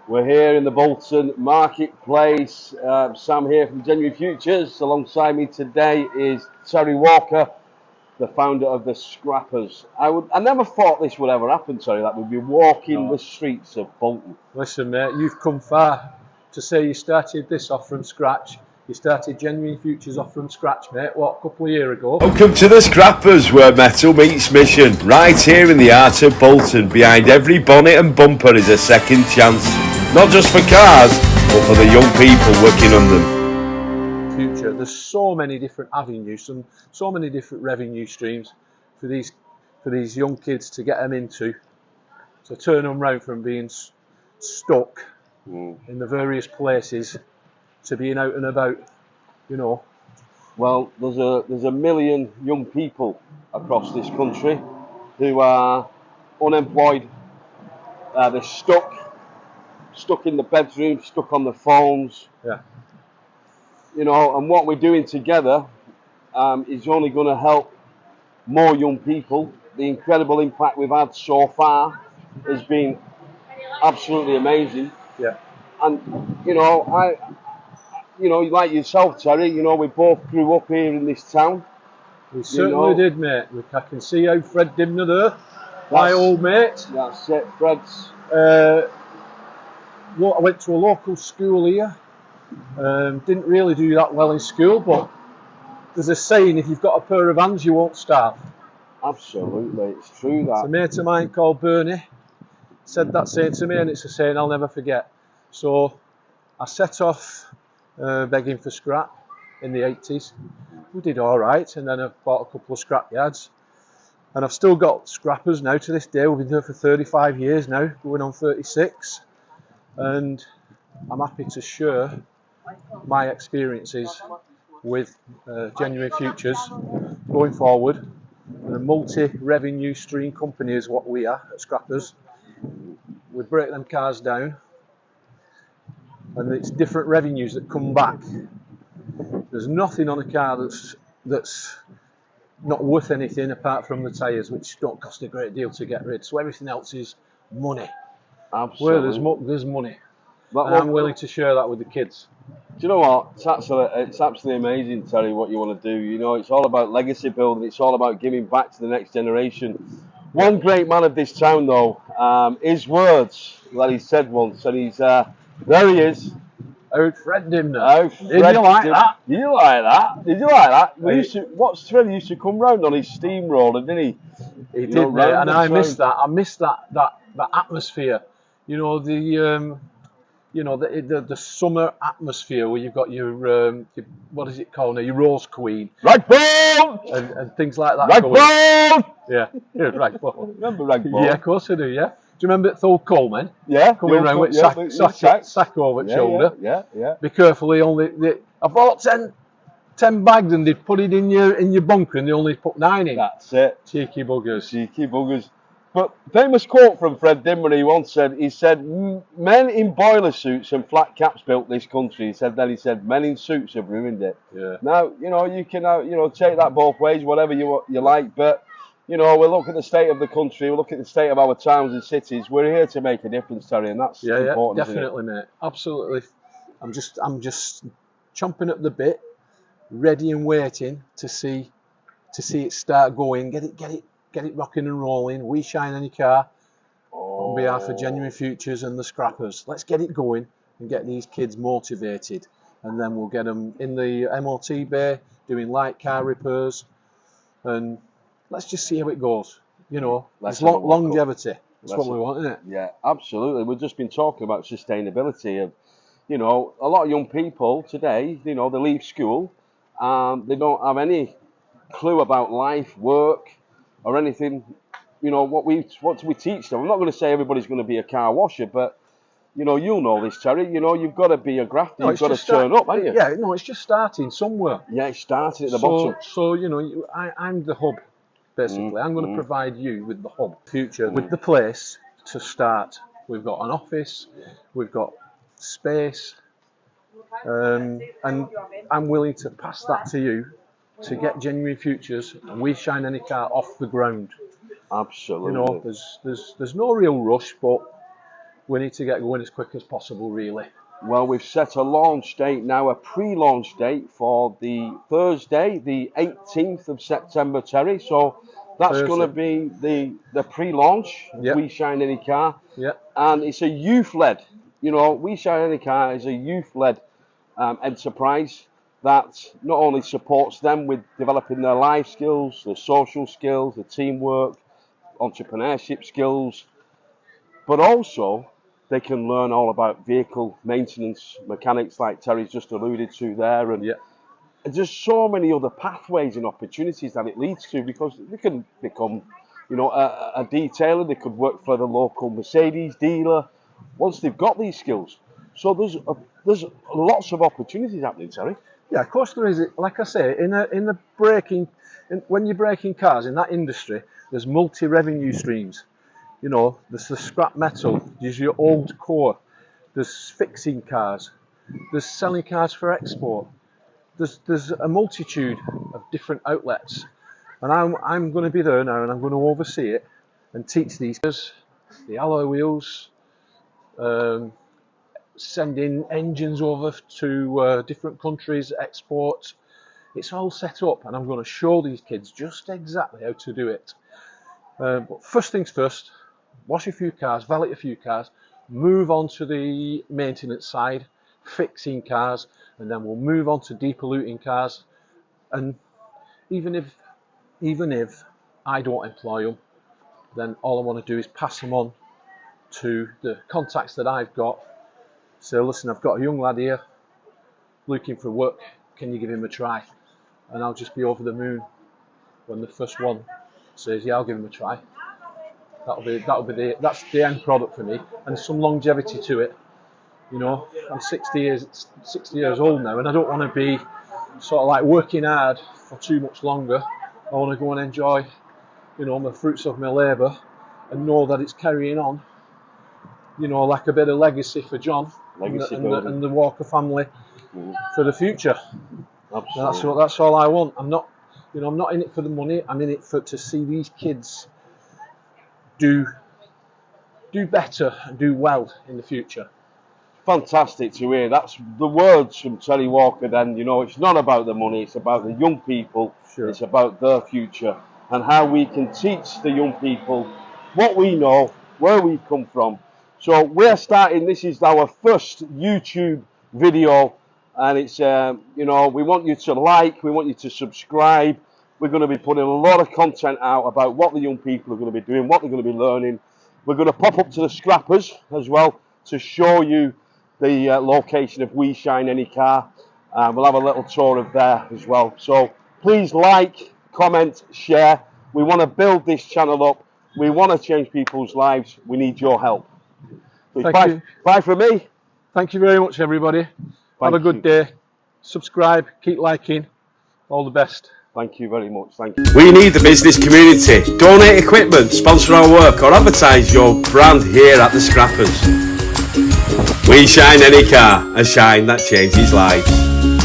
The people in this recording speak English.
We're here in the Bolton marketplace. Sam here from Genuine Futures. Alongside me today is Terry Walker, the founder of the Scrappers. I never thought this would ever happen, Terry, that we'd be walking the streets of Bolton. Listen, mate, you've come far to say you started this off from scratch. You started Genuine Futures off from scratch, mate, what, a couple of years ago? Welcome to the Scrappers, where metal meets mission. Right here in the heart of Bolton, behind every bonnet and bumper is a second chance. Not just for cars, but for the young people working on them. Future, there's so many different avenues and so many different revenue streams for these young kids to get them into, to turn them round from being stuck in the various places to being out and about, you know. Well, there's a million young people across this country who are unemployed. They're stuck in the bedroom, stuck on the phones. Yeah. You know, and what we're doing together is only going to help more young people. The incredible impact we've had so far has been absolutely amazing. Yeah. And like yourself, Terry, we both grew up here in this town. We certainly did, mate. I can see how Fred Dimner there, my old mate. That's it, Fred's. I went to a local school here. Didn't really do that well in school, but there's a saying: if you've got a pair of hands, you won't starve. Absolutely, it's true that. A mate of mine called Bernie said that saying to me, and it's a saying I'll never forget. So I set off begging for scrap in the 80s. We did all right, and then I bought a couple of scrap yards, and I've still got scrappers now to this day. We've been doing it for 35 years now, going on 36, and I'm happy to share my experiences with Genuine Futures going forward. And a multi-revenue stream company is what we are at Scrappers. We break them cars down, and it's different revenues that come back. There's nothing on a car that's not worth anything apart from the tyres, which don't cost a great deal to get rid. So everything else is money. Absolutely. Where there's money. And I'm willing to share that with the kids. Do you know what? It's absolutely amazing, Terry, what you want to do. You know, it's all about legacy building. It's all about giving back to the next generation. One great man of this town, though, his words that he said once, and he's there he is. Fred Dimner. Did you like that? Did you like that? Did you like that? Fred used to come round on his steamroller, didn't he? He did, mate, and I missed that. I missed that atmosphere. You know, the summer atmosphere where you've got your what is it called now? Your Rose Queen. Ragbolt! And things like that. Ragbolt! Yeah, Ragbolt. Remember Ragbolt? Yeah, of course I do, yeah. Do you remember Thor Coleman? Yeah. Coming around with sack over the shoulder. Yeah. Be careful, I bought 10 bags and they put it in your bunker and they only put 9 in. That's it. Cheeky buggers. But famous quote from Fred Dimmer, he said, men in boiler suits and flat caps built this country. He said, men in suits have ruined it. Yeah. Now, you can, take that both ways, whatever you like, but, we look at the state of the country, we look at the state of our towns and cities. We're here to make a difference, Terry, and that's important. Yeah, definitely, mate. Absolutely. I'm just chomping at the bit, ready and waiting to see it start going, get it rocking and rolling. We shine any car on behalf of Genuine Futures and the Scrappers. Let's get it going and get these kids motivated, and then we'll get them in the MOT bay doing light car repairs, and let's just see how it goes. It's longevity. That's what we want, isn't it? Yeah, absolutely. We've just been talking about sustainability of, a lot of young people today, they leave school and they don't have any clue about life, work, or anything. What do we teach them? I'm not going to say everybody's going to be a car washer, but you'll know this, Terry. You've got to be a grafter. You've got to turn up, haven't you? Yeah, no, it's just starting somewhere. Yeah, it's starting at the bottom. So I'm the hub, basically. I'm going to provide you with the hub, future, with the place to start. We've got an office, we've got space, and I'm willing to pass that to you to get Genuine Futures and We Shine Any Car off the ground. Absolutely. There's no real rush, but we need to get going as quick as possible, really. Well, we've set a launch date now, a pre-launch date for the Thursday, the 18th of September, Terry. So that's going to be the pre-launch of We Shine Any Car. And it's a youth-led, you know, We Shine Any Car is a youth-led enterprise that not only supports them with developing their life skills, their social skills, their teamwork, entrepreneurship skills, but also they can learn all about vehicle maintenance, mechanics, like Terry's just alluded to there, and there's so many other pathways and opportunities that it leads to, because they can become, you know, a detailer. They could work for the local Mercedes dealer once they've got these skills. So there's lots of opportunities happening, Terry. Yeah, of course there is. Like I say, when you're breaking cars in that industry, there's multi-revenue streams. You know, there's the scrap metal, there's your old core, there's fixing cars, there's selling cars for export. There's a multitude of different outlets, and I'm going to be there now, and I'm going to oversee it and teach these guys the alloy wheels, sending engines over to different countries, export. It's all set up, and I'm going to show these kids just exactly how to do it. But first things first, wash a few cars, valet a few cars, move on to the maintenance side, fixing cars, and then we'll move on to depolluting cars. And even if I don't employ them, then all I want to do is pass them on to the contacts that I've got. So listen, I've got a young lad here looking for work, can you give him a try? And I'll just be over the moon when the first one says, yeah, I'll give him a try. That's the end product for me, and some longevity to it. You know, I'm 60 years old now, and I don't want to be sort of like working hard for too much longer. I want to go and enjoy, you know, the fruits of my labour, and know that it's carrying on. You know, like a bit of legacy for John and the Walker family for the future. Absolutely. That's all I want. I'm not in it for the money. I'm in it to see these kids do better and do well in the future. Fantastic to hear. That's the words from Terry Walker. Then, you know, it's not about the money. It's about the young people. Sure. It's about their future and how we can teach the young people what we know, where we come from. So we're starting. This is our first YouTube video, and it's you know, we want you to like, we want you to subscribe. We're going to be putting a lot of content out about what the young people are going to be doing, what they're going to be learning. We're going to pop up to the scrappers as well to show you the location of We Shine Any Car. We'll have a little tour of there as well. So please like, comment, share. We want to build this channel up. We want to change people's lives. We need your help. Bye from me. Thank you very much, everybody. Have a good day. Subscribe, keep liking. All the best. Thank you very much. Thank you. We need the business community. Donate equipment, sponsor our work, or advertise your brand here at the Scrappers. We Shine Any Car, a shine that changes lives.